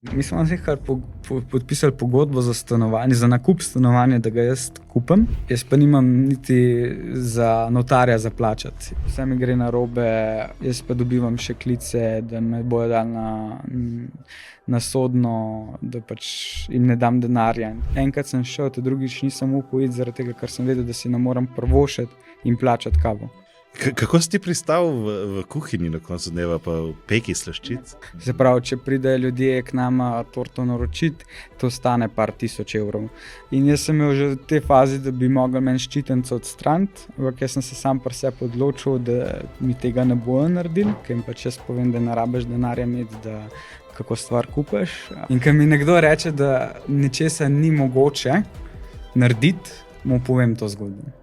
Mi smo kar podpisali pogodbo za stanovanje, za nakup stanovanja, da ga jaz kupim. Jaz pa nimam niti za notarja za plačati. Vse mi gre narobe, jaz pa dobivam še klice, da me bojo dali na sodno, da pač jim ne dam denarja. Enkrat sem šel, te drugič nisem upal iti, zaradi tega, ker sem vedel, da si ne moram privoščiti in plačati kavo. Kako si ti pristal v kuhinji na koncu dneva, pa v peki slaščic? Se pravi, če pridejo ljudje k nama torto naročiti, to stane par tisoč evrov. In jaz sem imel že v tej fazi, da bi mogel meni ščitenco odstraniti, ampak jaz sem se sam pri sebi odločil, da mi tega ne bojo naredili, ker jim pač jaz povem, da ne rabiš denarja imeti, da kako stvar kupiš. In ker mi nekdo reče, da nečesa ni mogoče narediti, mu povem to zgodbo.